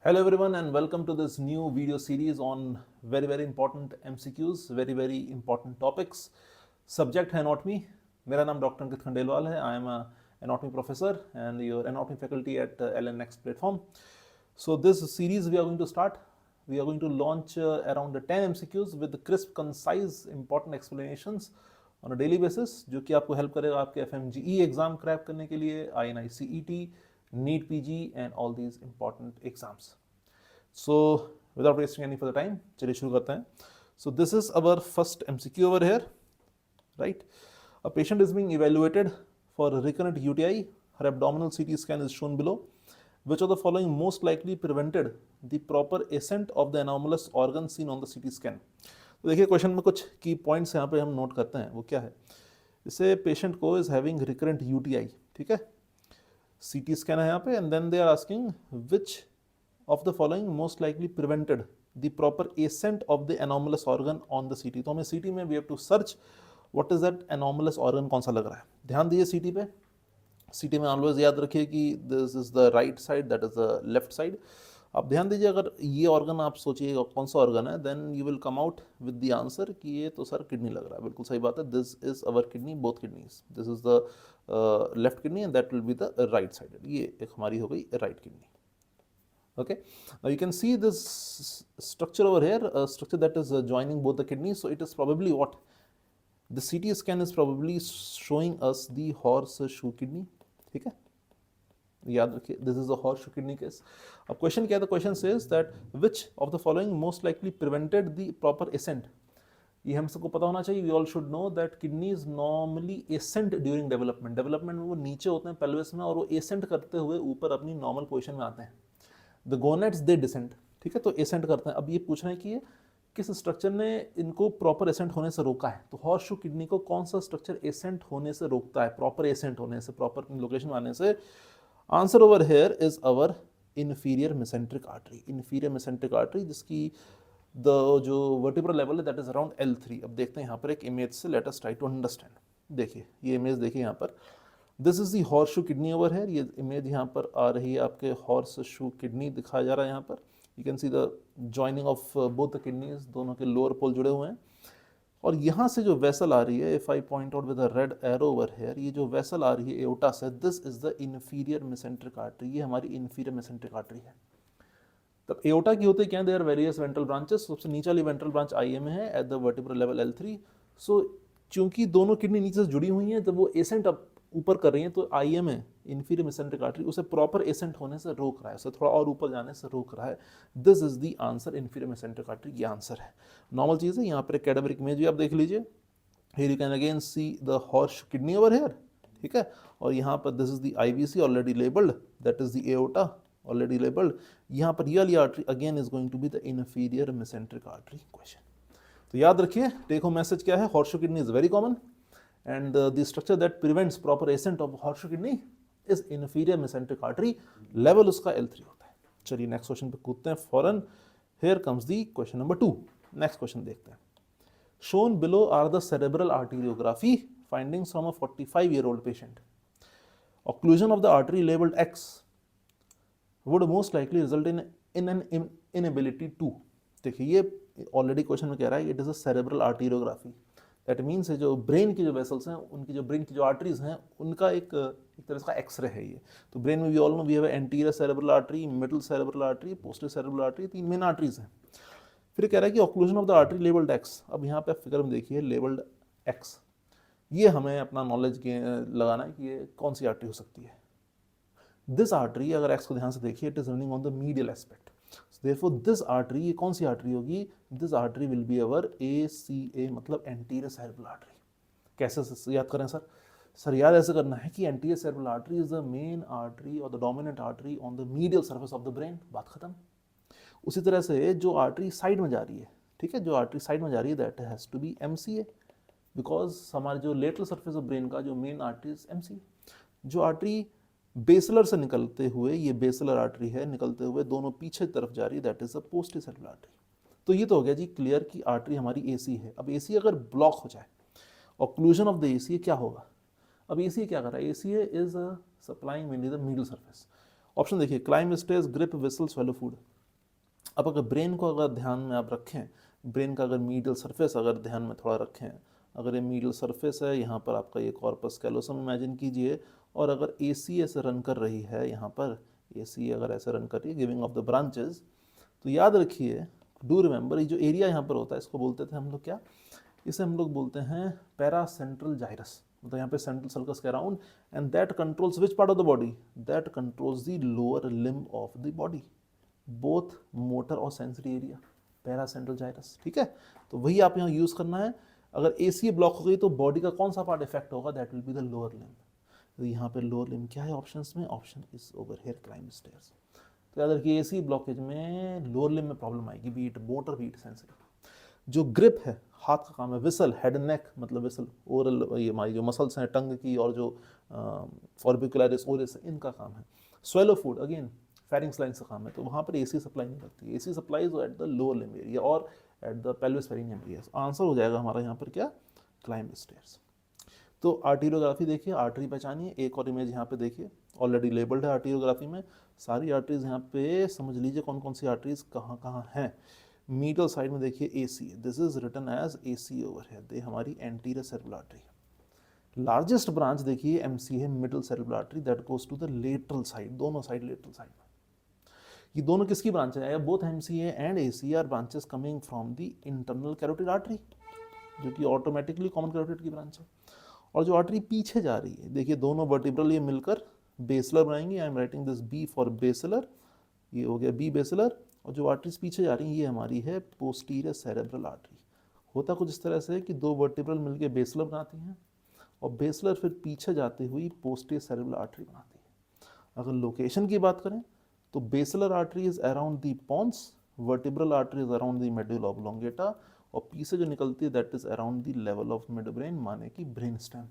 Hello everyone and welcome to this new video series on very important MCQs, very important topics. Subject है anatomy. मेरा नाम doctor अंकित खंडेलवाल है. I am a anatomy professor and your anatomy faculty at LNX platform. So this series we are going to start. We are going to launch around 10 MCQs with crisp, concise, important explanations on a daily basis, जो कि आपको help करेगा आपके FMGE exam crack करने के लिए, INI CET, NEET PG and all these important exams. So without wasting any further time, चलिए शुरू करते हैं. So this is our first MCQ over here, right? A patient is being evaluated for recurrent UTI. Her abdominal CT scan is shown below. Which of the following most likely prevented the proper ascent of the anomalous organ seen on the CT scan? तो देखिए question में कुछ की points यहाँ पे हम note करते हैं. वो क्या है? इसे पेशेंट को इज हैविंग रिकरेंट यूटीआई, ठीक है, सीटी स्कैन है यहाँ पे, and then they are asking which of the following most likely prevented the proper ascent of the anomalous organ on the CT. तो हमें CT में we have to search what is that anomalous organ कौन सा लग रहा है. ध्यान दीजिए CT पे. CT में ऑलवेज याद रखिए कि this is the right side, that is the left side. आप ध्यान दीजिए, अगर ये ऑर्गन आप सोचिए कौन सा ऑर्गन है, then you will come out with the answer कि ये तो सर किडनी लग रहा है. बिल्कुल सही बात है. This is our kidney, both kidneys. This is the left kidney and that will be the right sided. ये एक हमारी हो गई right kidney. Okay, now you can see this structure over here, a structure that is joining both the kidneys. So it is probably what the CT scan is probably showing us the horseshoe kidney. ठीक है, याद रखिए, this is a horseshoe kidney case. अब question क्या है? The question says that which of the following most likely prevented the proper ascent. ये हम सबको पता होना चाहिए. We all should know that kidneys normally ascend during development. Development में वो नीचे होते हैं pelvis में, और वो ascend करते हुए ऊपर अपनी normal position में आते हैं. The gonads they descend, ठीक है, तो एसेंट करते हैं. अब ये पूछ रहे हैं कि ये किस स्ट्रक्चर ने इनको प्रॉपर एसेंट होने से रोका है. तो हॉर्सशू किडनी को कौन सा स्ट्रक्चर एसेंट होने से रोकता है, प्रॉपर एसेंट होने से, प्रॉपर लोकेशन में आने से? Answer over here is our inferior mesenteric artery. Inferior mesenteric artery जिसकी द जो वर्टिब्रल लेवल है दैट इज अराउंड L3. अब देखते हैं यहाँ पर एक इमेज से, let us try to understand. देखिए ये इमेज देखिए यहाँ पर, this is the horseshoe kidney over है. ये इमेज यहाँ पर आ रही है, आपके हॉर्सशू किडनी दिखाया जा रहा है यहाँ पर. You can see the joining of both the kidneys, दोनों के लोअर पोल जुड़े हुए हैं. और यहाँ से जो वेसल आ रही है, if I point out with a red arrow over here, ये जो वेसल आ रही है एओर्टा से, this is the inferior mesenteric artery. ये हमारी इन्फीरियर मेसेंट्रिक आर्टरी है. तब एओर्टा की होते क्या है? There various ventral branches. सबसे नीचे वाली वेंट्रल ब्रांच आईए में है at the vertebral level L3. So चूंकि दोनों किडनी नीचे से जुड़ी हुई हैं, जब वो एसेंट अब ऊपर कर रही हैं, तो आईएम है इन्फीरियर मेसेंट्रिक आर्टरी, उसे प्रॉपर एसेंट होने से रोक रहा है, उसे थोड़ा और ऊपर जाने से रोक रहा है. This is the answer, inferior mesenteric artery. ये आंसर है. नॉर्मल चीज़ है. यहाँ पर कैडावरिक इमेज भी आप देख लीजिए. Here you can again see the horseshoe kidney over here, ठीक है. और यहाँ पर this is the IVC already labelled, that is the aorta already labelled. यहाँ पर ये वाली artery again is going to be the inferior mesenteric artery. Question तो याद रखिए, टेक होम मैसेज क्या है? Horseshoe kidney is very common and the structure that prevents proper ascent of horseshoe kidney is inferior mesenteric artery. level उसका L3 होता है. चलिए next question पे कूदते हैं फौरन. here comes the question number 2. Next question देखते हैं. shown below are the cerebral arteriography findings from a 45-year-old patient. occlusion of the artery labeled X would most likely result in an inability to. देखिए ये already question में कह रहा है it is a cerebral arteriography. That means है जो brain की जो वेसल्स हैं, उनकी जो ब्रेन की जो आर्टरीज हैं, उनका एक तरह का एक्सरे है ये. तो ब्रेन में we all know we have anterior cerebral artery, middle cerebral artery, posterior cerebral artery, 3 main arteries हैं. फिर कह रहा है कि occlusion of the artery labelled X. अब यहाँ पे फिगर में देखिए लेबल्ड एक्स, ये हमें अपना नॉलेज लगाना है कि ये कौन सी आर्टरी हो सकती है. दिस आर्टरी, अगर एक्स को ध्यान से देखिए, it is running on the medial aspect. Therefore this artery, ये कौन सी आर्टरी होगी? This artery will be our ACA, मतलब anterior cerebral artery. कैसे याद करें सर? सर याद ऐसे करना है कि anterior cerebral artery is the main artery or the dominant artery on the medial surface of the brain. बात खत्म. उसी तरह से जो आर्टरी साइड में जा रही है, ठीक है, जो आर्टरी साइड में जा रही है, that has to be MCA, because हमारे जो lateral surface of brain का जो main artery is MCA. जो आर्टरी बेसलर से निकलते हुए, ये बेसलर आर्टरी है, निकलते हुए दोनों पीछे तरफ जा रही है, that is a posterior cerebral artery. तो ये तो हो गया जी क्लियर कि आर्टरी हमारी एसी है. अब एसी अगर ब्लॉक हो जाए, ऑक्लूजन ऑफ द एसी क्या होगा? अब एसी क्या कर रहा है? AC is supplying mainly the middle surface. Option देखिए, climb, stage, grip, vessel, swallow food. अब अगर ब्रेन को अगर ध्यान में आप रखें, ब्रेन का अगर मीडियल सरफेस अगर ध्यान में थोड़ा रखें, अगर ये मीडियल सरफेस है, यहाँ पर आपका ये कॉर्पस कैलोसम इमेजिन कीजिए, और अगर AC ऐसे रन कर रही है, यहाँ पर AC अगर ऐसे रन कर रही है गिविंग ऑफ द ब्रांचेस, तो याद रखिए, डू रिमेंबर, ये जो एरिया यहाँ पर होता है इसको बोलते थे हम लोग क्या, इसे हम लोग बोलते हैं पैरासेंट्रल जाइरस, मतलब यहाँ पे सेंट्रल सर्कस के around, and that controls which part of the body, that controls the lower limb of the body, both motor और सेंसरी एरिया, पैरासेंट्रल जाइरस। ठीक है, तो वही आप यहाँ यूज करना है। अगर AC ब्लॉक हो गई तो बॉडी का कौन सा पार्ट इफेक्ट होगा, that will be the lower limb. तो यहाँ पे लोअर लिम्ब क्या है ऑप्शंस में, option is over here climb stairs. तो याद रखिए AC ब्लॉकेज में लोअर लिम्ब में प्रॉब्लम आएगी, बीट मोटर बीट सेंसरी। जो ग्रिप है, हाथ का काम है, विसल, हेड एंड नेक मतलब विसल, ओरल ये हमारी जो मसल्स हैं टंग की और जो फॉर्बिकुलरिस ओरिस इनका काम है। Swallow food again pharynx line का काम है, तो वहाँ पर AC सप्लाई नहीं लगती, AC supply at the lower limb area और at the pelvis perineum area. Answer हो जाएगा हमारा यहाँ पर क्या, क्लाइंब स्टेयर्स। तो आर्टेरियोग्राफी देखिए, आर्टरी पहचानिए। एक और इमेज यहाँ पे देखिए, ऑलरेडी लेबल्ड है आर्टेरियोग्राफी में, सारी आर्टरीज यहाँ पे समझ लीजिए कौन कौन सी आर्टरीज कहाँ कहाँ हैं। मीडियल साइड में देखिए AC, this is written as AC over है, दे हमारी anterior cerebral artery. Largest branch देखिए MC है, middle cerebral artery, that goes to the lateral side, दोनों साइड लेटरल साइड में। ये दोनों किसकी ब्रांच है, both MCA and AC are branches coming from the internal carotid artery, जो कि ऑटोमेटिकली कॉमन कैरोटिड की ब्रांच है। और जो आर्टरी पीछे जा रही है, देखिए दोनों वर्टिब्रल ये मिलकर बेसलर बनाएंगे, I am writing this B for basilar, ये हो गया B बेसलर। और जो आर्टरीज पीछे जा रही हैं ये हमारी है पोस्टीरियर सेरेब्रल आर्टरी। होता कुछ इस तरह से कि दो वर्टिब्रल मिलकर बेसलर बनाती हैं और बेसलर फिर पीछे जाती हुई पोस्टीरियर सेरेब्रल आर्टरी बनाती है। अगर लोकेशन की बात करें तो basilar artery is around the pons, vertebral artery is around the medulla oblongata, और पीछे जो निकलती है that is around the level of mid brain, माने कि brain stem.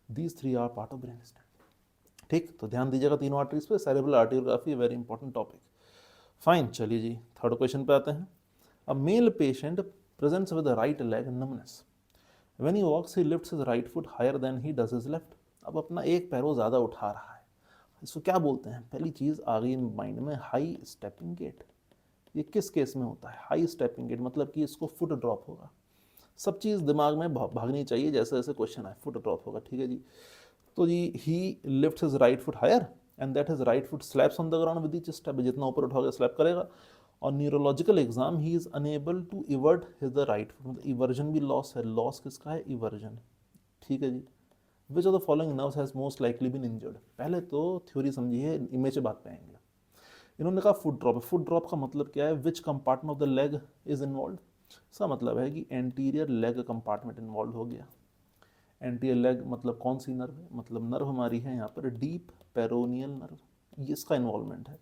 These three are part of brain stem. ठीक, तो ध्यान दीजिएगा तीनों आर्टरीज पे। Cerebral arteriography very important topic. Fine, चलिए जी थर्ड क्वेश्चन पे आते हैं। A male patient presents with right leg numbness, when he walks he lifts his right foot higher than he does his left. अब अपना एक पैरों ज़्यादा उठा रहा है, इसको क्या बोलते हैं, पहली चीज़ आ गई माइंड में, हाई स्टेपिंग गेट। ये किस केस में होता है हाई स्टेपिंग गेट, मतलब कि इसको फुट ड्रॉप होगा। सब चीज़ दिमाग में भागनी चाहिए, जैसे जैसे क्वेश्चन आए फुट ड्रॉप होगा। ठीक है जी, तो जी he lifts his right foot higher and that his right foot slaps on the ground with each step, जितना ऊपर उठाओगे स्लैप करेगा। और neurological exam he is unable to evert his the right foot, मतलब इवर्जन भी loss है। Loss किसका है, इवर्जन। ठीक है जी, which of the following nerves has most likely been injured. पहले तो थ्योरी समझिए, इमेज बात पे आएंगे। इन्होंने कहा फुट ड्रॉप है, फुट ड्रॉप का मतलब क्या है, which compartment of the leg is involve. इसका मतलब है कि एंटीरियर लेग कंपार्टमेंट इन्वॉल्व हो गया। एंटीरियर लेग मतलब कौन सी नर्व है, मतलब नर्व हमारी है यहाँ पर डीप पेरोनियल नर्व, ये इसका इन्वॉल्वमेंट है।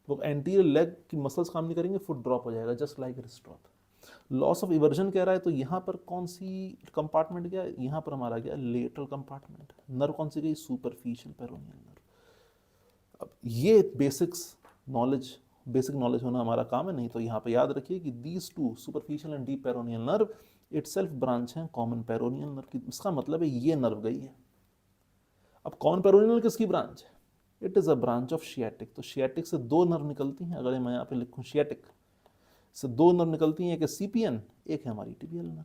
तो एंटीरियर लेग की मसल्स काम नहीं करेंगे, फुट ड्रॉप हो जाएगा, just like wrist drop. Loss of eversion कह रहा है, तो यहाँ पर कौन सी कंपार्टमेंट गया, यहाँ पर हमारा गया लेटरल कंपार्टमेंट। नर्व कौन सी गई, सुपरफिशियल पेरोनियल नर्व। अब ये बेसिक नॉलेज होना हमारा काम है, नहीं तो यहाँ पे याद रखिए कि these two superficial and deep peroneal nerve itself branch है कॉमन पेरोनियल नर्व की। इसका मतलब है ये नर्व गई है। अब कॉमन पेरोनियल किसकी ब्रांच है, it is a branch of sciatic. तो शियाटिक से दो नर्व निकलती हैं, अगर मैं यहाँ पे लिखूँ शियाटिक से दो नर्व निकलती हैं, एक है सीपीएन, एक है हमारी टिबियल नर्व।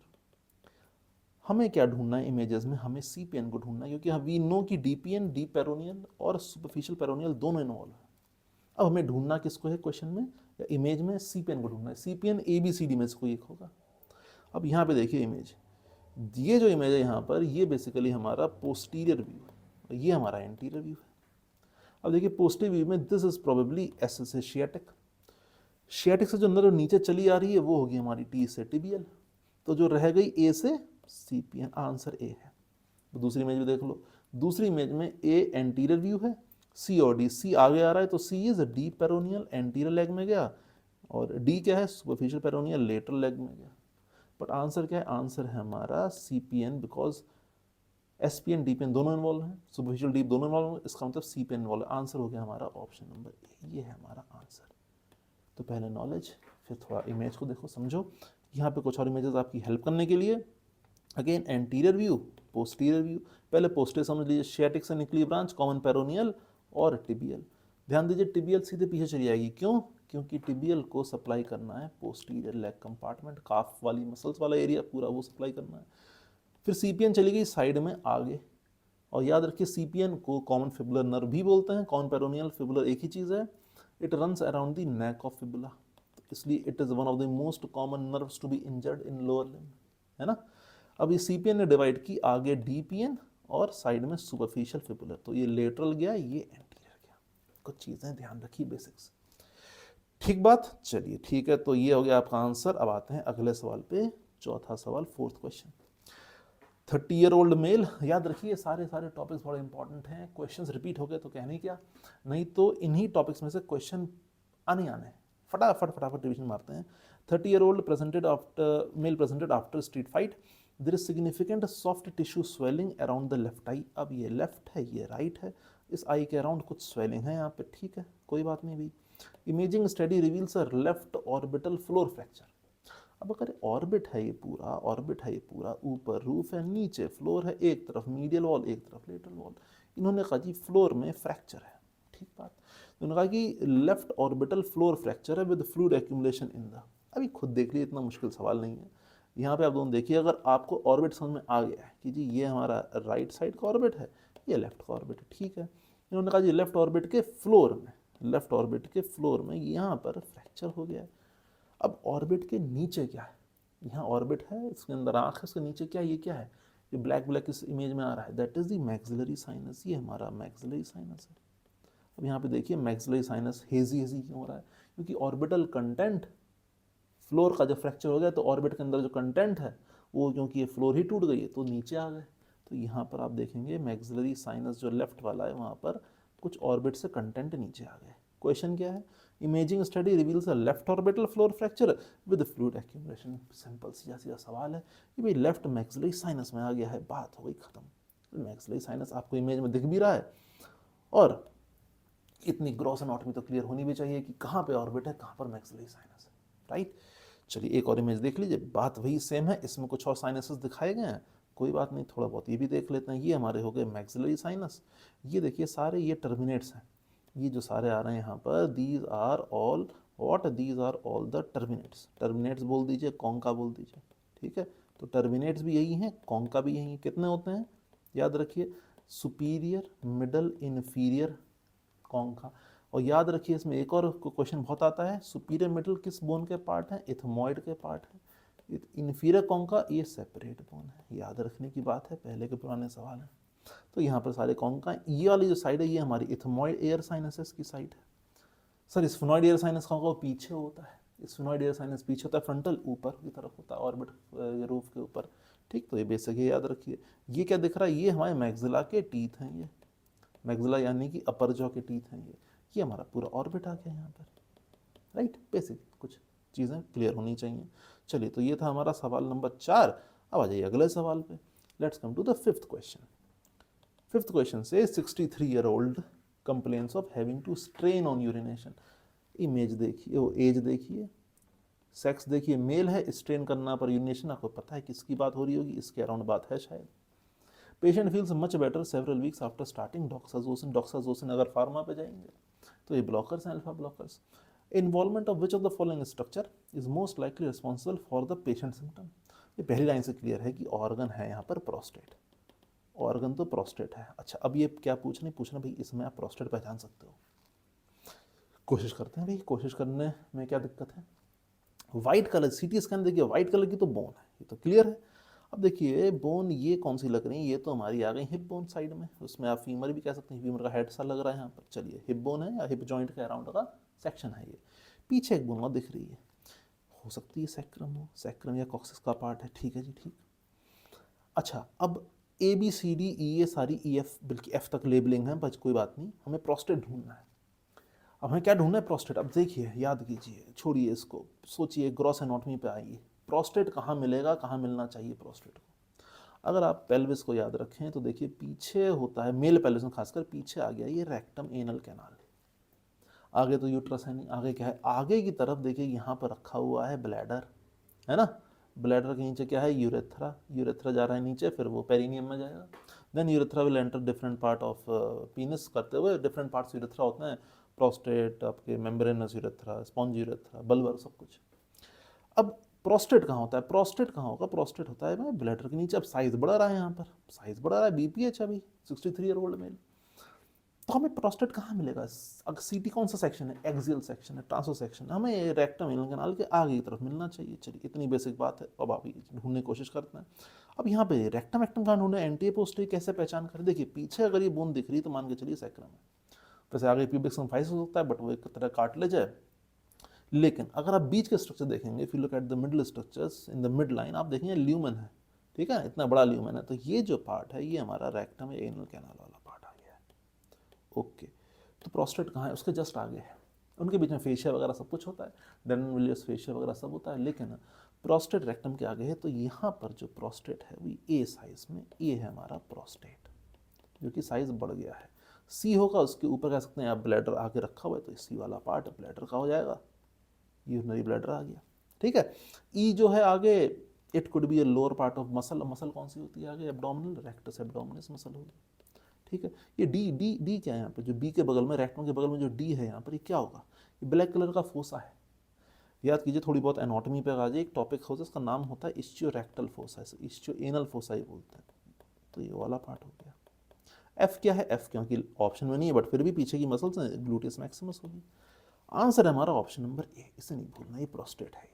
हमें क्या ढूंढना है इमेजेस में, हमें सीपीएन को ढूंढना है, क्योंकि वी नो कि डीपीएन, डीप पेरोनियल और सुपरफिशियल पेरोनियल दोनों इन्वॉल्व है। अब हमें ढूंढना किसको है क्वेश्चन में या इमेज में, सीपीएन को ढूंढना है। सीपीएन ABCD में से कोई एक होगा। अब यहाँ पे देखिए इमेज, ये जो इमेज है यहाँ पर, ये बेसिकली हमारा पोस्टीरियर व्यू है, ये हमारा एंटीरियर व्यू है। अब देखिए पोस्टीरियर व्यू में दिस इज प्रोबेबली एस से शियाटिक, शियाटिक से जो नर्व नीचे चली आ रही है वो होगी हमारी T से टिबियल, तो जो रह गई A से सीपीएन, आंसर A है। तो दूसरी इमेज में देख लो, दूसरी इमेज में A एंटीरियर व्यू है, C और D, C आगे आ रहा है तो C is deep peroneal anterior leg में गया, और D क्या है सुपरफिशियल पेरोनियल लेटरल लेग में गया। बट आंसर क्या है, आंसर है हमारा CPN, बिकॉज SPN DPN दोनों इन्वॉल्व हैं, सुपरफिशियल डीप दोनों इन्वॉल्व हैं, इसका मतलब CPN इन्वॉल्व है। आंसर हो गया हमारा ऑप्शन नंबर A, ये है हमारा आंसर। तो पहले नॉलेज, फिर थोड़ा इमेज को देखो समझो। यहाँ पे कुछ और इमेजेस आपकी हेल्प करने के लिए, again anterior view, posterior view. पहले पोस्टीरियर समझ लीजिए, शियाटिक से निकली ब्रांच कॉमन पेरोनियल और टिबियल। ध्यान दीजिए टिबियल सीधे पीछे चली जाएगी, क्यों, क्योंकि टिबियल को सप्लाई करना है पोस्टीरियर लेग कंपार्टमेंट, काफ वाली मसल्स वाला एरिया पूरा वो सप्लाई करना है। फिर सीपीएन चली गई साइड में आगे, और याद रखिए सीपीएन को कॉमन फिबुलर नर्व भी बोलते हैं, कॉमन पेरोनियल फिबुलर एक ही चीज़ है। It runs around the neck of fibula, इसलिए it is one of the most common nerves to be injured in lower limb, है ना। अब ये सीपीएन ने डिवाइड की आगे डीपीएन और साइड में सुपरफिशियल फिबुलर, तो ये लेटरल गया, ये एंटीरियर गया। कुछ चीज़ें ध्यान रखिए बेसिक्स, ठीक बात। चलिए ठीक है, तो ये हो गया आपका आंसर। अब आते हैं अगले सवाल पे, चौथा सवाल, फोर्थ क्वेश्चन। 30-year-old मेल, याद रखिए सारे टॉपिक्स बड़े इंपॉर्टेंट हैं, क्वेश्चंस रिपीट हो गए तो कहने क्या, नहीं तो इन्हीं टॉपिक्स में से क्वेश्चन आने फटाफट रिवीजन मारते हैं। 30-year-old male presented after street fight, there is significant soft tissue swelling around the left eye. अब ये लेफ्ट है, ये राइट है, इस आई के अराउंड कुछ स्वेलिंग है यहाँ पे, ठीक है, कोई बात नहीं भाई। इमेजिंग स्टडी रिवील्स अ लेफ्ट ऑर्बिटल फ्लोर फ्रैक्चर। अब अगर ऑर्बिट है ये पूरा, ऊपर रूफ है, नीचे फ्लोर है, एक तरफ मीडियल वॉल, एक तरफ लेटरल वॉल, इन्होंने कहा जी फ्लोर में फ्रैक्चर है, ठीक बात। उन्होंने कहा कि लेफ्ट ऑर्बिटल फ्लोर फ्रैक्चर है with fluid accumulation in the. अभी खुद देख लिए, इतना मुश्किल सवाल नहीं है। यहाँ पे आप दोनों देखिए, अगर आपको ऑर्बिट समझ में आ गया है कि जी ये हमारा राइट साइड का ऑर्बिट है, ये लेफ्ट का ऑर्बिट है, ठीक है। इन्होंने कहा जी लेफ्ट ऑर्बिट के फ्लोर में यहाँ पर फ्रैक्चर हो गया है। अब ऑर्बिट के नीचे क्या है, यहाँ ऑर्बिट है, इसके अंदर आँख है, इसके नीचे क्या है, ये क्या है, ये ब्लैक इस इमेज में आ रहा है, that is the maxillary sinus, ये हमारा मैक्सिलरी साइनस है। अब यहाँ पे देखिए मैक्सिलरी साइनस हेजी क्यों हो रहा है, क्योंकि ऑर्बिटल कंटेंट, फ्लोर का जब फ्रैक्चर हो गया तो ऑर्बिट के अंदर जो कंटेंट है वो, क्योंकि ये फ्लोर ही टूट गई है तो नीचे आ गए। तो यहाँ पर आप देखेंगे मैक्सिलरी साइनस जो लेफ्ट वाला है वहाँ पर कुछ ऑर्बिट से कंटेंट नीचे आ गए। क्वेश्चन क्या है, imaging study reveals a left orbital floor fracture with fluid accumulation. Simple सीधा सवाल है कि भाई लेफ्ट मैक्सिलरी साइनस में आ गया है, बात हो गई खत्म। मैक्सिलरी साइनस आपको इमेज में दिख भी रहा है, और इतनी ग्रॉस एनाटॉमी तो क्लियर होनी भी चाहिए कि कहाँ पे ऑर्बिट है, कहाँ पर मैक्सिलरी साइनस है, राइट। चलिए एक और इमेज देख लीजिए, बात वही सेम है, इसमें कुछ और साइनसेस दिखाए गए हैं, कोई बात नहीं, थोड़ा बहुत ये भी देख लेते हैं। ये हमारे हो गए मैक्सिलरी साइनस, ये देखिए सारे ये टर्मिनेट्स हैं, ये जो सारे आ रहे हैं यहाँ पर, these are all the terminates बोल दीजिए, कॉन्का बोल दीजिए, ठीक है। तो टर्मिनेट्स भी यही हैं, कॉन्का भी यही है। कितने होते हैं याद रखिए, सुपीरियर, मिडल, इन्फीरियर, कॉन्का। और याद रखिए इसमें एक और क्वेश्चन बहुत आता है, सुपीरियर मिडल किस बोन के पार्ट है, इथमॉइड के पार्ट है, इन्फीरियर कॉन्का ये सेपरेट बोन है, याद रखने की बात है, पहले के पुराने सवाल हैं। तो यहाँ पर सारे कॉन्का, ये वाली जो साइड है ये हमारी इथमॉइड एयर साइनसेस की साइड है। सर स्फेनॉइड एयर साइनस का पीछे होता है, स्फेनॉइड एयर साइनस पीछे होता है, फ्रंटल ऊपर की तरफ होता है, ऑर्बिट रूफ के ऊपर, ठीक। तो ये बेसिक है, याद रखिए। ये क्या दिख रहा है, ये हमारे मैक्सिला के टीथ हैं, ये मैक्सिला यानी कि अपर जॉ के टीथ हैं, ये हमारा पूरा ऑर्बिट आ गया यहाँ पर, राइट। बेसिक कुछ चीज़ें क्लियर होनी चाहिए। चलिए तो ये था हमारा सवाल नंबर 4। अब आ जाइए अगले सवाल पे, let's come to the fifth question. Fifth question से 63-year-old complains of having to strain on urination. Image देखिए, वो एज देखिए, सेक्स देखिए, मेल है, स्ट्रेन करना पर यूरिनेशन, आपको पता है किसकी बात हो रही होगी, इसके अराउंड बात है शायद। Patient feels much better several weeks after starting doxazosin अगर फार्मा पे जाएंगे तो ये ब्लॉकर्स हैं, alpha blockers. Involvement of which of the following structure is most likely responsible for the patient symptom. ये पहली लाइन से क्लियर है कि ऑर्गन है यहाँ पर प्रोस्टेट, ऑर्गन तो प्रोस्टेट है। अच्छा अब ये क्या पूछना भाई, इसमें आप प्रोस्टेट पहचान सकते हो, कोशिश करते हैं भाई, कोशिश करने में क्या दिक्कत है। वाइट कलर, सीटी स्कैन देखिए, वाइट कलर की तो बोन है, ये तो क्लियर है। अब देखिए बोन ये कौन सी लग रही है, ये तो हमारी आ गई हिप बोन साइड में, उसमें आप फीमर भी कह सकते हैं, फीमर का हेड सा लग रहा है यहाँ पर। चलिए हिप बोन है या हिप जॉइंट के अराउंड का सेक्शन है ये। पीछे एक बोन और दिख रही है, हो सकती है सैक्रम हो, सैक्रम या कॉक्सिस का पार्ट है, ठीक है जी ठीक। अच्छा अब ABCD E ये सारी EF बल्कि F तक लेबलिंग है, बस कोई बात नहीं, हमें प्रोस्टेट ढूंढना है। अब हमें क्या ढूंढना है, प्रोस्टेट। अब देखिए याद कीजिए, छोड़िए इसको, सोचिए ग्रॉस एनाटॉमी पे आइए, प्रोस्टेट कहाँ मिलेगा, कहाँ मिलना चाहिए प्रोस्टेट को। अगर आप पेल्विस को याद रखें तो देखिए पीछे होता है, मेल पेल्विस में खासकर पीछे आ गया ये रेक्टम एनल कैनाल, आगे तो यूट्रस है नहीं, आगे क्या है, आगे की तरफ देखिए यहाँ पर रखा हुआ है ब्लैडर, है ना। ब्लैडर के नीचे क्या है, यूरेथ्रा, यूरेथ्रा जा रहा है नीचे, फिर वो पेरिनियम में जाएगा। Then urethra will enter different part of penis करते हुए, डिफरेंट पार्ट्स यूरेथ्रा होते हैं, प्रोस्टेट, आपके membranous urethra, spongy urethra, bulbar, सब कुछ। अब प्रोस्टेट कहाँ होता है? प्रोस्टेट कहाँ होगा? प्रोस्टेट होता है भाई ब्लैडर के नीचे। अब साइज बढ़ा रहा है, यहाँ पर साइज बढ़ा रहा है, बीपीएच अभी 63 ईयर ओल्ड मेल, तो हमें प्रोस्टेट कहाँ मिलेगा? अगर सीटी कौन सा सेक्शन है? एक्सियल सेक्शन है, ट्रांसो सेक्शन, हमें रेक्टम एनल कैनाल के आगे की तरफ मिलना चाहिए। चलिए इतनी बेसिक बात है, अब आप ढूंढने की कोशिश करते हैं। अब यहाँ पे रेक्टम एक्टम कहाँ ढूंढे, एंटी पोस्टीरियर कैसे पहचान करें? देखिए पीछे अगर ये बोन दिख रही है तो मान के चलिए सैक्रम है, वैसे आगे प्यूबिक सिम्फाइसिस हो सकता है, बट वो एक तरह कार्टिलेज है। लेकिन अगर आप बीच के स्ट्रक्चर देखेंगे, if you look at the middle structures in the mid line, आप देखेंगे ल्यूमन है, ठीक है, इतना बड़ा ल्यूमन है, तो ये जो पार्ट है ये हमारा रेक्टम या एनल कैनाल वाला पार्ट आ गया है। ओके, तो प्रोस्टेट कहाँ है? उसके जस्ट आगे है। उनके बीच में फेशिया वगैरह सब कुछ होता है, डेनविलियस फेशिया वगैरह सब होता है, लेकिन प्रोस्टेट रेक्टम के आगे है। तो यहाँ पर जो प्रोस्टेट है वो ए साइज में, ये है हमारा प्रोस्टेट, जो कि साइज बढ़ गया है। सी होगा, उसके ऊपर कह सकते हैं आप ब्लैडर आगे रखा हुआ है, तो सी वाला पार्ट ब्लैडर का हो जाएगा, यूरिनरी ब्लैडर आ गया, ठीक है। ई जो है आगे, it could be a lower part of muscle. Muscle कौन सी होती है आगे? एब्डोमिनल, रेक्टस एब्डोमिनस मसल होगी, ठीक है। ये डी डी डी क्या है यहाँ पे? जो बी के बगल में, रेक्टम के बगल में जो डी है यहाँ पर, ये क्या होगा? ये ब्लैक कलर का फोसा है। याद कीजिए, थोड़ी बहुत एनाटॉमी पे आ जाए, एक टॉपिक होता है, इसका नाम होता है इस्चियोरेक्टल फोसा, इस्चियोएनल फोसा ही बोलते हैं। तो ये वाला पार्ट हो गया। एफ क्या है? एफ क्योंकि ऑप्शन में नहीं है, बट फिर भी पीछे की मसल्स हैं, ग्लूटियस मैक्सिमस होगी। आंसर है हमारा ऑप्शन नंबर ए, इसे नहीं भूलना, ये प्रोस्टेट है,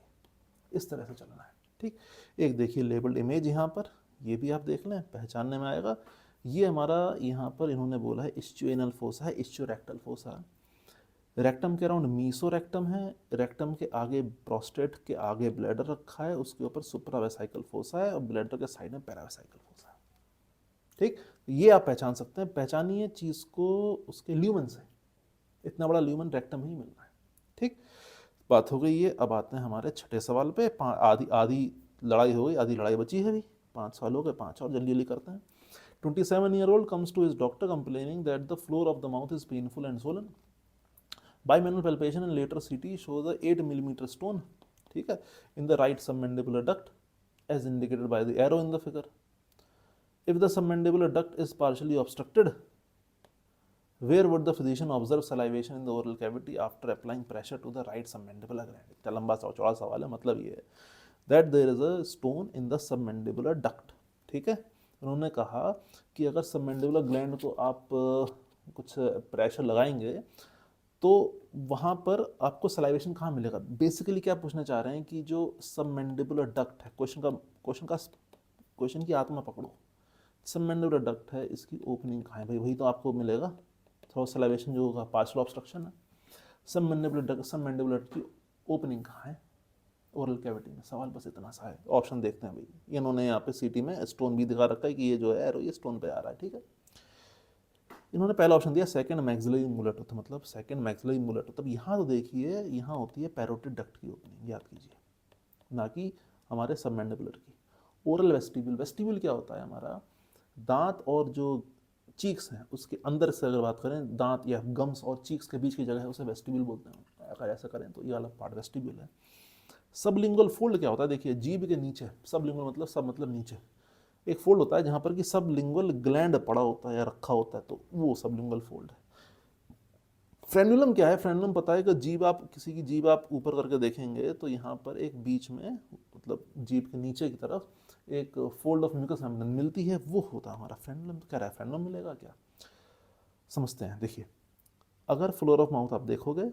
इस तरह से चलना है, ठीक। एक देखिए लेबल्ड इमेज यहाँ पर, ये भी आप देख लें, पहचानने में आएगा। ये हमारा यहाँ पर इन्होंने बोला है इस्चियोएनल फोसा है, इस्चियोरेक्टल फोसा। रेक्टम के अराउंड मीसोरेक्टम है, रेक्टम के आगे प्रोस्टेट के आगे ब्लैडर रखा है, उसके ऊपर सुप्रावेसाइकल फोसा है और ब्लैडर के साइड में पैरावेसाइकल फोसा है, ठीक। ये आप पहचान सकते हैं। पहचानिए चीज़ को उसके ल्यूमन से, इतना बड़ा ल्यूमन रेक्टम ही मिलना है, ठीक। बात हो गई ये। अब आते हैं हमारे छठे सवाल पे। आधी आधी लड़ाई हो गई, आधी लड़ाई बची है अभी, 5 सवाल हो गए, 5 और जल्दी जल्दी करते हैं। 27-year-old comes to his doctor complaining that the floor of the mouth is painful and swollen. Bimanual palpation and later CT shows a 8 mm stone, ठीक है, in the right submandibular duct as indicated by the arrow in the figure. If the submandibular duct is partially obstructed, where would the physician observe salivation in the oral cavity after applying pressure to the right submandibular gland? इतना लंबा चौड़ा सवाल है, मतलब ये है that there is a stone in the submandibular duct, ठीक है। उन्होंने कहा कि अगर सबमैंडिबुलर ग्लैंड को आप कुछ प्रेशर लगाएंगे तो वहाँ पर आपको सलाइवेशन कहाँ मिलेगा? बेसिकली क्या पूछना चाह रहे हैं कि जो सबमैंडिबुलर डक्ट है, क्वेश्चन की आत्मा पकड़ो, सबमैंडिबुलर डक्ट है, इसकी ओपनिंग कहाँ है भाई? वही तो आपको मिलेगा, थोड़ा सलाइवेशन जो होगा पार्शियल ऑब्स्ट्रक्शन है। सबमैंडिबुलर डक्ट की ओपनिंग कहाँ है? ओरल कैविटी में। सवाल बस इतना सा है। ऑप्शन देखते हैं भाई, इन्होंने यहाँ पे सीटी में स्टोन भी दिखा रखा है कि ये जो है एरो ये स्टोन पे आ रहा है, ठीक है। इन्होंने पहला ऑप्शन दिया सेकंड मैक्सिलरी मुलेट, मतलब सेकंड मैक्सिलरी मुलेट। तब यहाँ तो देखिए, यहाँ होती है पैरोटिड डक्ट की ओपनिंग, याद कीजिए, ना कि हमारे सबमैंडिबुलर की। ओरल वेस्टिब्यूल, वेस्टिब्यूल क्या होता है? हमारा दांत और जो चीक्स हैं उसके अंदर से अगर बात करें, दांत या गम्स और चीक्स के बीच की जगह है, उसे वेस्टिब्यूल बोलते हैं। अगर ऐसा करें तो ये वाला पार्ट वेस्टिब्यूल है। सबलिंगुअल फोल्ड क्या होता है? देखिए जीभ के नीचे, सबलिंगुअल मतलब सब मतलब नीचे, एक फोल्ड होता है जहाँ पर कि सबलिंगुअल ग्लैंड पड़ा होता है या रखा होता है, तो वो सबलिंगुअल फोल्ड है। फ्रेनुलम क्या है? फ्रेनुलम पता है कि जीभ, आप किसी की जीभ आप ऊपर करके देखेंगे तो यहाँ पर एक बीच में, मतलब जीभ के नीचे की तरफ एक फोल्ड ऑफ म्यूकस मेम्ब्रेन मिलती है, वो होता है हमारा फ्रेनुलम। कह रहा है फ्रेनुलम मिलेगा क्या? समझते हैं। देखिए अगर फ्लोर ऑफ माउथ आप देखोगे,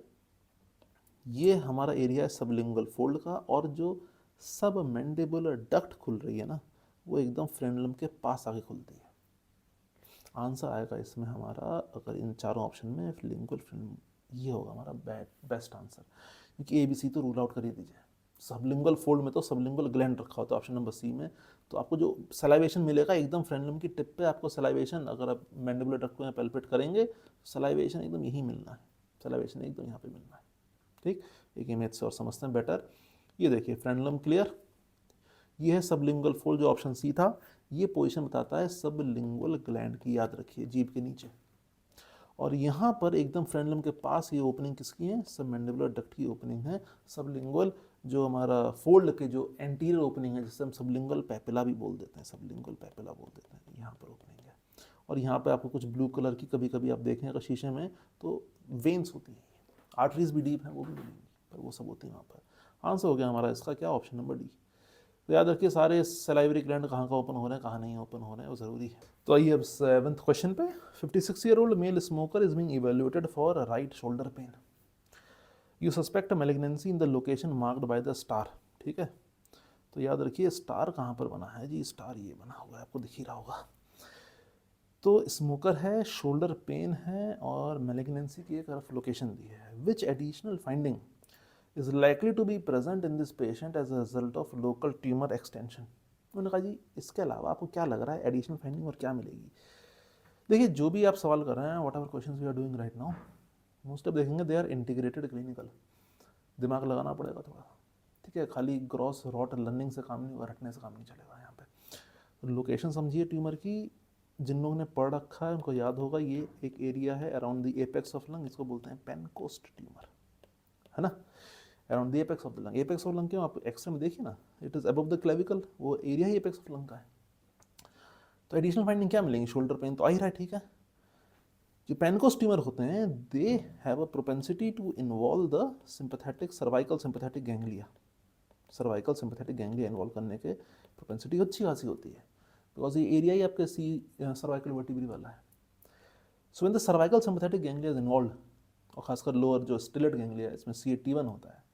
ये हमारा एरिया है सबलिंगुअल फोल्ड का, और जो सबमैंडिबुलर डक्ट खुल रही है ना, वो एकदम फ्रेनुलम के पास आके खुलती है। आंसर आएगा इसमें हमारा, अगर इन चारों ऑप्शन में लिंगुअल फ्रेनुलम, ये होगा हमारा बेस्ट आंसर, क्योंकि ABC तो रूल आउट कर ही दीजिए। सबलिंगुअल फोल्ड में तो सबलिंगुअल ग्लैंड रखा होता है ऑप्शन नंबर सी में, तो आपको जो सलाइवेशन मिलेगा एकदम फ्रेनुलम की टिप पे आपको सलाइवेशन, अगर आप मैंडिबुलर डक्ट को यहाँ पैल्पेट करेंगे, सलाइवेशन एकदम यही मिलना है, सलाइवेशन एकदम यहाँ पे मिलना है, ठीक। एक इमेज से और समझते हैं बेटर। ये देखिए फ्रेनुलम क्लियर, ये है सबलिंगुअल फोल्ड जो ऑप्शन सी था। ये पोजीशन बताता है सबलिंगुअल ग्लैंड की, याद रखिए जीभ के नीचे। और यहाँ पर एकदम फ्रेनुलम के पास ये ओपनिंग किसकी है? सबमैंडिबुलर डक्ट की ओपनिंग है। सबलिंगुअल जो हमारा फोल्ड के जो एंटीरियर ओपनिंग है, जिसे हम सबलिंगुअल पैपिला भी बोल देते हैं, सबलिंगुअल पैपिला बोल देते हैं, यहाँ पर ओपनिंग है। और यहाँ पे आपको कुछ ब्लू कलर की कभी कभी आप देखें अगर शीशे में तो वेन्स होती हैं, आर्टरीज भी डीप हैं वो भी मिलेंगी, पर वो सब होती हैं वहाँ पर। आंसर हो गया हमारा इसका क्या, ऑप्शन नंबर डी। तो याद रखिए सारे सलाइवरी ग्लैंड कहाँ का ओपन हो रहे हैं कहाँ नहीं ओपन हो रहे हैं वो ज़रूरी है। तो आइए अब 7th क्वेश्चन पे। 56-year-old male smoker is being evaluated for right shoulder pain. You suspect malignancy in the location marked by the star. ठीक है, तो याद रखिए स्टार कहाँ पर बना है जी, स्टार ये बना हुआ है, आपको दिख ही रहा होगा। तो स्मोकर है, शोल्डर पेन है और मैलिग्नेंसी की एक तरफ लोकेशन दी है। Which additional finding is likely to be present in this patient as a result of local tumor extension। उन्होंने कहा जी इसके अलावा आपको क्या लग रहा है एडिशनल फाइंडिंग और क्या मिलेगी। देखिए जो भी आप सवाल कर रहे हैं, whatever question we are doing right now, most of देखेंगे दे आर इंटीग्रेटेड क्लिनिकल, दिमाग लगाना पड़ेगा थोड़ा, ठीक है। खाली ग्रॉस रॉट लर्निंग से काम नहीं होगा, रटने से काम नहीं चलेगा यहाँ पे। तो लोकेशन समझिए ट्यूमर की, जिन लोगों ने पढ़ रखा है उनको याद होगा ये एक एरिया है around the apex of lung, इसको बोलते हैं पेनकोस्ट ट्यूमर, है ना। Around the apex of the lung, apex of lung क्यों, आप एक्सरे में देखिए ना, it is above the clavicle, वो एरिया ही एपेक्स ऑफ लंग का है। तो एडिशनल फाइंडिंग क्या मिलेंगी, शोल्डर पेन तो आ ही रहा है, ठीक है। जो पेनकोस्ट ट्यूमर होते हैं they have a propensity to involve the sympathetic cervical sympathetic ganglia, cervical sympathetic ganglia involve करने के प्रोपेंसिटी अच्छी खासी होती है, बिकॉज ये एरिया ही आपके सी सर्वाइकल वर्टिब्री वाला है। So when the cervical sympathetic ganglia is involve, और खासकर लोअर जो स्टिलेट गैंग्लिया इसमें CAT1 होता है,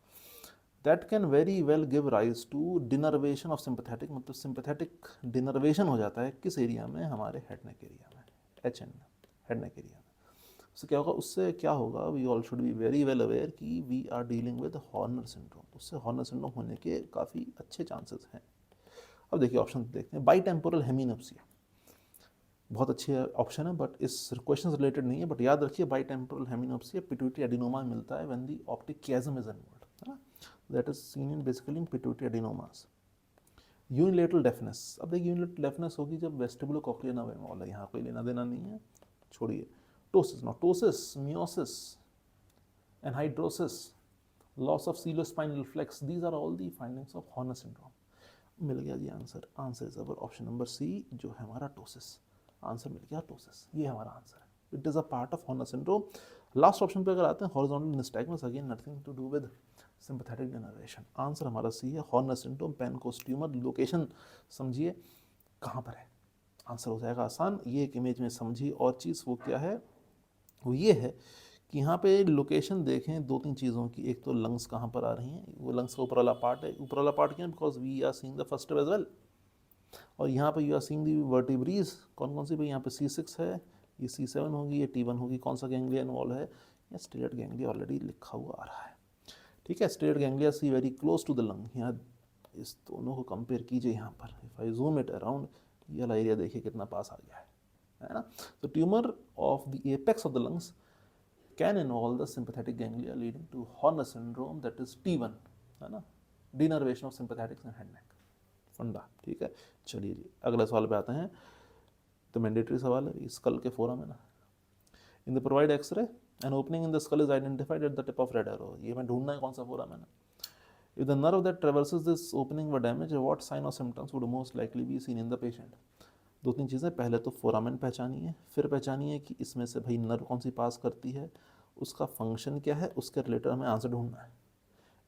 that can very well give rise to denervation of sympathetic, मतलब sympathetic denervation हो जाता है किस एरिया में, हमारे हेड नेक एरिया में, HN में, हेड नेक एरिया में। उससे क्या होगा, उससे क्या होगा, we all should be very well aware कि we are dealing with Horner syndrome, उससे हॉर्नर सिंड्रोम होने के काफ़ी अच्छे चांसेस हैं। अब देखिए ऑप्शन देखते हैं। बाईटेम्पोरल हेमिनोप्सिया बहुत अच्छी ऑप्शन है, बट इस क्वेश्चन से रिलेटेड नहीं है, बट याद रखिए बाईटेम्पोरल हेमिनोप्सिया पिट्यूटरी एडिनोमा मिलता है when the optic chiasm is involved, है ना। That is seen in basically in pituitary adenomas। Unilateral deafness, अब देखिए यूनिलेटरल डेफनेस होगी जब वेस्टिबुलो कॉक्लियर नर्व इन्वॉल्व है, यहाँ कोई लेना देना नहीं है, छोड़िए। Ptosis, no ptosis, miosis, anhidrosis, loss of ciliospinal flex, these are all the findings of Horner syndrome. मिल गया जी answer, answer is our option number C जो है हमारा टोसिस, आंसर मिल गया टोसिस, ये हमारा आंसर है। It is a part of Horner syndrome. Last option पे अगर आते हैं horizontal nystagmus, again nothing to do with sympathetic denervation, answer हमारा सी है Horner syndrome Pancoast tumour. Location समझिए कहाँ पर है, आंसर हो जाएगा आसान। ये एक इमेज में समझिए, और चीज़ वो क्या है, वो ये है कि यहाँ पे लोकेशन देखें दो तीन चीज़ों की, एक तो लंग्स कहाँ पर आ रही हैं, वो लंग्स का ऊपर वाला पार्ट है, ऊपर वाला पार्ट क्यों, because we are seeing the first as well, और यहाँ पे you are seeing the vertebrae, कौन कौन सी भाई, यहाँ पे C6 है, ये C7 होगी, ये T1 होगी, कौन सा गैंग्लिया इन्वॉल्व है, या स्टेलेट गैंग्लिया ऑलरेडी लिखा हुआ आ रहा है, ठीक है। Stellate ganglia see very close to the lung, यहाँ इस दोनों को कंपेयर कीजिए, यहाँ पर if I zoom it around, ये वाला एरिया देखिए कितना पास आ गया है ना। तो tumour of the apex of the lungs can involve the sympathetic ganglia leading to Horner syndrome, that is T1, है ना, denervation of sympathetics and head neck funda, ठीक है। चलिए जी अगले सवाल पे आते हैं, तो मैंडेटरी सवाल है, स्कल के फोरम है ना। In the provide x-ray an opening in the skull is identified at the tip of red arrow, ये मैं ढूंढना है कौन सा फोरम है ना। If the nerve that traverses this opening were damage, what sign और symptoms would most likely be seen in the patient. दो तीन चीज़ें, पहले तो फोरामेन पहचानिए, फिर पहचानिए कि इसमें से भाई नर्व कौन सी पास करती है, उसका फंक्शन क्या है, उसके रिलेटेड हमें आंसर ढूंढना है।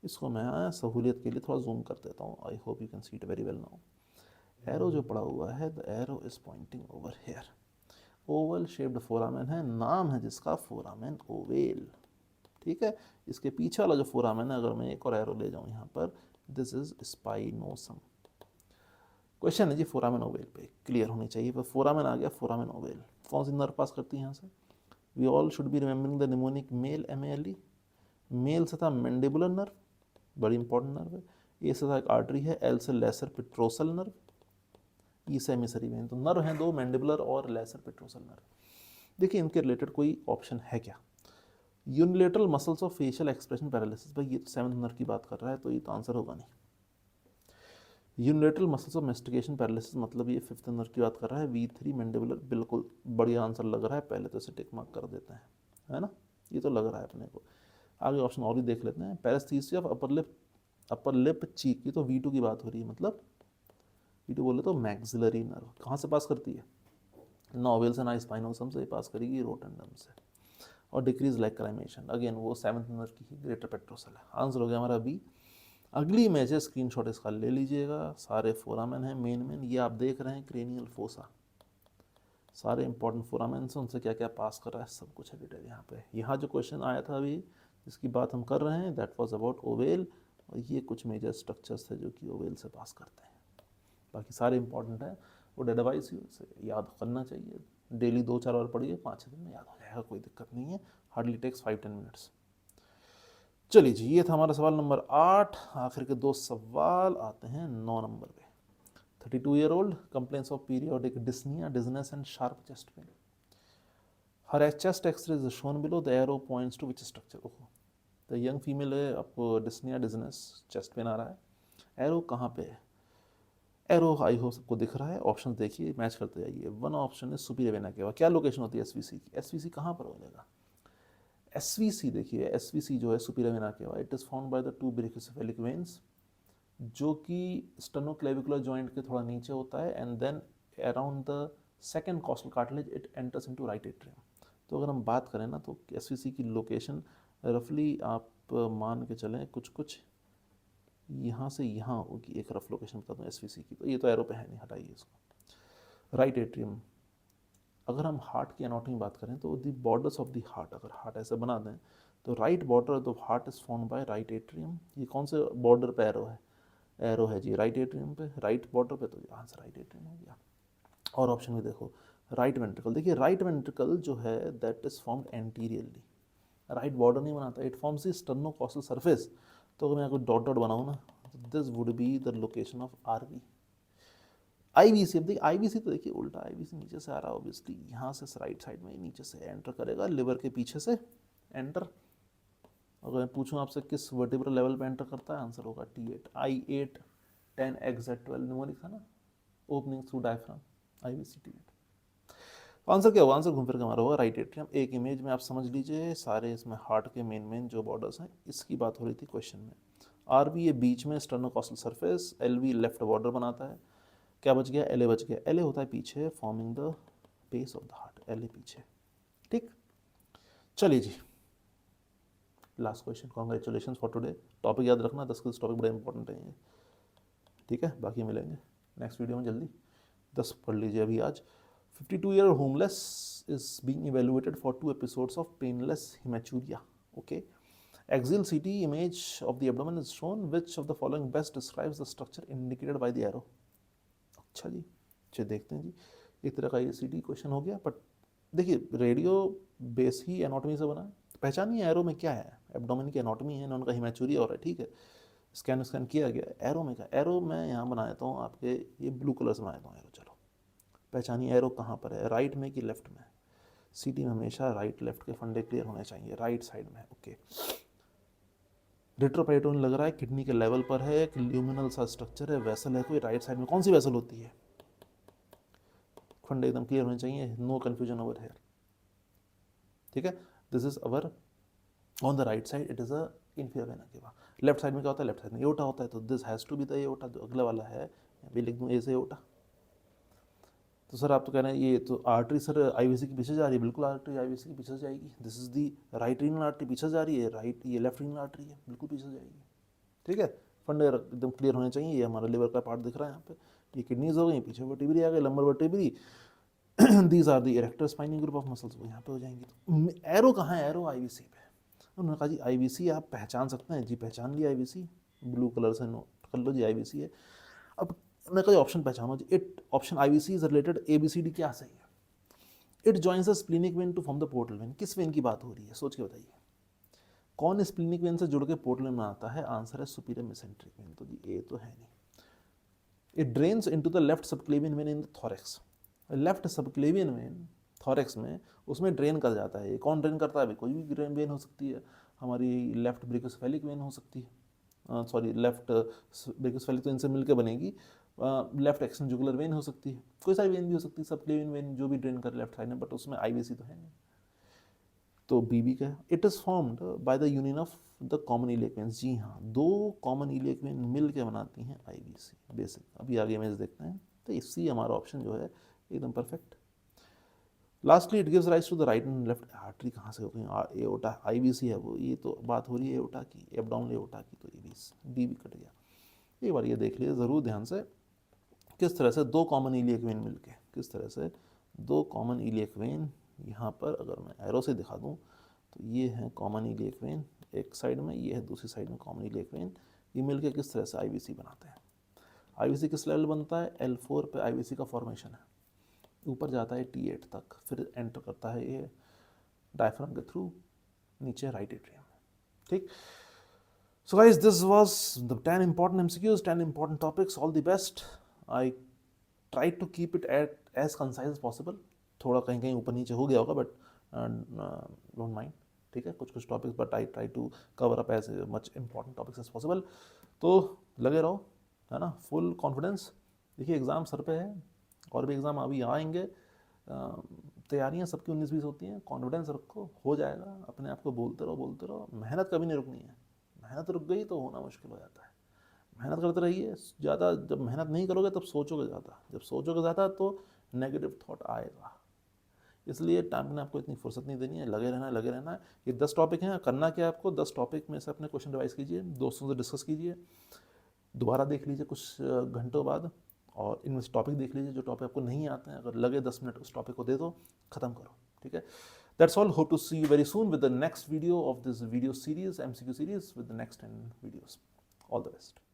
इसको मैं सहूलियत के लिए थोड़ा जूम कर देता हूँ, I hope you can see it very well now. Arrow जो पड़ा हुआ है, the arrow is pointing over here, Oval shaped foramen है, नाम है जिसका फोरामेन ओवेल, ठीक है। इसके पीछे वाला जो फोरामेन है, अगर मैं एक और एरो ले जाऊँ यहाँ पर, दिस इज स्पाइनोसम। क्वेश्चन है जी फोरामेन ओवेल पे, क्लियर होनी चाहिए, पर फोरामेन आ गया, फोरामेन ओवेल कौन सी नर्व पास करती है यहाँ से, we all should be remembering the mnemonic male, MALE, male से था मैंडिबुलर नर्व, बड़ी इंपॉर्टेंट नर्व है। ए से था एक आर्टरी है, L से लेसर पेट्रोसल नर्व, ई से एमिसरी वेन, तो नर्व हैं दो, मैंडिबुलर और लेसर पेट्रोसल नर्व। देखिए इनके रिलेटेड कोई ऑप्शन है क्या, unilateral muscles of facial expression paralysis, भाई ये तो 7th नर्व की बात कर रहा है, तो ये तो आंसर होगा नहीं। Unilateral muscles of mastication paralysis, मतलब ये 5th नर्व की बात कर रहा है, V3 मैंडिबुलर, बिल्कुल बढ़िया आंसर लग रहा है, पहले तो इसे टिक मार्क कर देते हैं, है ना, ये तो लग रहा है अपने को। आगे ऑप्शन और भी देख लेते हैं, पैरेस्थीसिया ऑफ अपर लिप चीक, ये तो V2 की बात हो रही है, मतलब V2 बोले तो मैक्सिलरी नर्व, कहाँ से पास करती है, नॉवेल्स एंड आई स्पाइनोसम से पास करेगी, रोटेंडम से, और डिक्रीज लाइक्राइमेशन, अगेन वो 7th नंबर की ही ग्रेटर पेट्रोसल है। आंसर हो गया हमारा बी। अगली इमेज है, स्क्रीनशॉट इसका ले लीजिएगा, सारे फोरामेन हैं, मेन ये आप देख रहे हैं क्रेनियल फोसा, सारे इंपॉर्टेंट फोरामेन से उनसे क्या क्या पास कर रहा है सब कुछ है डिटेल यहाँ पे। यहाँ जो क्वेश्चन आया था अभी जिसकी बात हम कर रहे हैं दैट वाज अबाउट ओवेल, और ये कुछ मेजर स्ट्रक्चर्स थे जो कि ओवेल से पास करते हैं, बाकी सारे इंपॉर्टेंट हैं। वो डेटावाइज से याद करना चाहिए, डेली 2-4 बार पढ़िए, 5-6 दिन में याद हो जाएगा, कोई दिक्कत नहीं है, हार्डली टेक्स 5-10 मिनट्स। चलिए जी, ये था हमारा सवाल नंबर 8। आखिर के 2 सवाल आते हैं 9 नंबर पे। 32-year-old complains of periodic dyspnea, dizziness and sharp chest pain. Her chest X-ray is shown below. The arrow points to which structure? ओहो, तो यंग फीमेल है, आपको डिस्निया, डिजनेस, चेस्ट पेन आ रहा है, एरो कहाँ पे है? एरो आई हो सबको दिख रहा है, ऑप्शन देखिए, मैच करते जाइए। वन ऑप्शन है सुपीरियर वेना केवा, क्या लोकेशन होती है एसवीसी की? एसवीसी कहाँ पर मिलेगा? एसवीसी देखिए, एसवीसी जो है superior vena cava, it is found by the 2 brachiocephalic veins, जो कि स्टेनोक्लेविकुलर जॉइंट के थोड़ा नीचे होता है, and then around the second costal cartilage it enters into right atrium. तो अगर हम बात करें ना तो एसवीसी की लोकेशन रफली आप मान के चलें कुछ यहाँ से यहाँ होगी, एक रफ लोकेशन बता दूँ एसवीसी की, तो ये तो एरो पे है नहीं, हटाइए इसको। राइट एट्रियम, अगर हम हार्ट की एनाटॉमी बात करें तो दी बॉर्डर्स ऑफ द हार्ट, अगर हार्ट ऐसे बना दें तो right border of the heart is found bye right atrium. ये कौन से बॉर्डर पे एरो है? एरो है जी राइट एट्रियम पे, राइट बॉर्डर पे, तो आंसर राइट एट्रियम हो गया। और ऑप्शन में देखो, राइट वेंट्रिकल, देखिए राइट वेंट्रिकल जो है that is formed anteriorly, right border नहीं बनाता, it forms the sternocostal surface. तो अगर मैं आपको डॉट डॉट बनाऊँ ना, this would be the location of RV. IVC, अब देखिए आईवीसी तो देखिए उल्टा, आईवीसी नीचे से आ रहा है ऑब्वियसली, यहाँ से राइट साइड में नीचे से एंटर करेगा, लिवर के पीछे से एंटर। अगर मैं पूछूं आपसे किस वर्टिब्रल लेवल पे एंटर करता है, आंसर होगा T8, I8, 10 XZ12 न्यूमेरिक था ना, opening through diaphragm, IVC T8। Answer क्या होगा? आंसर घूम फिर के हमारा होगा राइट एट्रियम। एक इमेज में आप समझ लीजिए, सारे इसमें हार्ट के मेन जो बॉर्डर्स हैं इसकी बात हो रही थी क्वेश्चन में। आरबी ये बीच में sternocostal surface, LV left border बनाता है, क्या बच गया? एलए बच गया। एलए होता है पीछे, forming the base of the heart, LA पीछे, ठीक। चलिए जी, last question, congratulation for today. Topic याद रखना, 10 के 10 टॉपिक बड़े इंपॉर्टेंट हैं, ठीक है, बाकी मिलेंगे नेक्स्ट वीडियो में जल्दी। 10 पढ़ लीजिए अभी आज। 52-year homeless is being evaluated for 2 episodes of painless hematuria. Okay. Axial CT image of the abdomen is shown. Which of the following best describes the structure indicated by the arrow? अच्छा जी, चलिए देखते हैं जी। एक तरह का ये CT question हो गया, बट देखिए रेडियो बेस ही एनाटॉमी से बना है, पहचानिए एरो में क्या है। एब्डोमेन की एनाटॉमी है ना, उनका हिमैचुरिया हो रहा है, ठीक है, स्कैन किया गया। एरो में क्या? एरो मैं यहाँ बना देता हूँ आपके, ये ब्लू कलर से बना देता हूँ एरो। चलो पहचानिए एरो कहाँ पर है, राइट में कि लेफ्ट में? सीटी में हमेशा राइट लेफ्ट के फंडे क्लियर होने चाहिए, राइट साइड में, ओके। रिट्रोपेरिटोनियम लग रहा है, किडनी के लेवल पर है, एक ल्यूमिनल सा स्ट्रक्चर है, वेसल है कोई राइट साइड में, कौन सी वेसल होती है? फंडे एकदम क्लियर होने चाहिए, नो कन्फ्यूजन ओवर हेयर, ठीक है। This is our on the right side, it is a inferior vena cava. Left side में क्या होता है? लेफ्ट साइड में एओर्टा होता है, तो this has to be the aorta. जो अगला वाला है अभी लिख दूँ ए से एओर्टा। तो सर आप तो कह रहे हैं ये तो आर्टरी सर आईवीसी के पीछे जा रही है, बिल्कुल आर्टरी आईवीसी के पीछे जाएगी। This is the right renal artery पीछे जा रही है, राइट ये लेफ्ट रीनल आर्टरी है, बिल्कुल पीछे जाएगी, ठीक है। फंडे एकदम क्लियर होने चाहिए। ये हमारा लिवर का पार्ट दिख रहा है यहाँ पे, ये किडनीज हो गई, पीछे वर्टिब्री आ गई, lumbar vertebrae, these are the erector spinae group of muscles, वो यहाँ पे हो जाएंगी। तो एरो कहाँ है? एरो आईवीसी पे। उन्होंने कहा जी आईवीसी आप पहचान सकते हैं जी, पहचान लिया आईवीसी, ब्लू कलर से नोट कर लो जी आईवीसी है। अब मैं कोई ऑप्शन पहचानो जी, it option IVC is related ABCD, क्या सही है? It joins the splenic vein to form the portal vein, किस वेन की बात हो रही है? सोच के बताइए, कौन स्प्लीनिक वेन से जुड़ के पोर्टल वेन आता है? आंसर है सुपीरियर मेसेंट्रिक वेन, तो जी ए तो है नहीं। It drains into the left subclavian vein in the thorax, left subclavian vein thorax में, उसमें ड्रेन कर जाता है। कौन ड्रेन करता है? कोई भी वेन हो सकती है, हमारी लेफ्ट ब्रेकियोसेफेलिक वेन हो सकती है, सॉरी लेफ्ट ब्रेकियोसेफेलिक तो इनसे मिलकर बनेगी, लेफ्ट एक्शन जुगुलर वेन हो सकती है, कोई सारी वेन भी हो सकती है, सबक्लेवियन वेन जो भी ड्रेन करे लेफ्ट साइड में, बट उसमें आईवीसी तो है नहीं, तो बीबी का है। It is formed by the union of the common iliac veins, जी हाँ, 2 कॉमन इलियक वेन मिल के बनाती हैं आईवीसी बेसिक। अभी आगे इमेज देखते हैं, तो इससे हमारा ऑप्शन जो है एकदम perfect. Lastly it gives rise to the right and left artery कहाँ से हो गई, एओर्टा, आईवीसी है वो, ये तो बात हो रही है एओर्टा की, एब्डोमिनल एओर्टा की, तो ये डी भी कट गया। एक बार ये देख लीजिए ज़रूर ध्यान से, किस तरह से दो कॉमन इलियक वेन मिलके, किस तरह से दो कॉमन इलियक वेन, यहाँ पर अगर मैं एरो से दिखा दूँ तो ये है कॉमन इलियक वेन एक साइड में, ये है दूसरी साइड में कॉमन इलियक वेन, ये मिलके किस तरह से आईवीसी बनाते हैं। आईवीसी किस लेवल बनता है, L4 पे आईवीसी का फॉर्मेशन है, ऊपर जाता है T8 तक, फिर एंटर करता है ये डायफ्राम के थ्रू नीचे राइट एट्रियम में, ठीक। So guys, this was the 10 important MCQs, 10 important topics, all the best. I tried to keep it as concise as possible. थोड़ा कहीं कहीं ऊपर नीचे हो गया होगा, बट डोंट माइंड, ठीक है, कुछ कुछ topics, but I try to cover up as much important topics as possible. तो लगे रहो, है ना, फुल कॉन्फिडेंस। देखिए एग्ज़ाम सर पे है, और भी एग्ज़ाम अभी आएंगे, तैयारियां सबकी 19-20 होती हैं, कॉन्फिडेंस रखो, हो जाएगा, अपने आप को बोलते रहो, मेहनत कभी नहीं रुकनी है, मेहनत रुक गई तो होना मुश्किल हो जाता है। मेहनत करते रहिए, ज़्यादा जब मेहनत नहीं करोगे तब सोचोगे ज़्यादा, जब सोचोगे ज़्यादा तो नेगेटिव थॉट आएगा, इसलिए टाइम ने आपको इतनी फुर्सत नहीं देनी है, लगे रहना है। ये 10 टॉपिक हैं, करना क्या है आपको, 10 टॉपिक में से अपने क्वेश्चन रिवाइज कीजिए, दोस्तों से डिस्कस कीजिए, दोबारा देख लीजिए कुछ घंटों बाद, और इनमें से टॉपिक देख लीजिए जो टॉपिक आपको नहीं आते हैं, अगर लगे 10 मिनट उस टॉपिक को दे दो, ख़त्म करो, ठीक है। That's all. Hope to see you very soon with the next video of this video series, MCQ series, with the next 10 videos. All the best.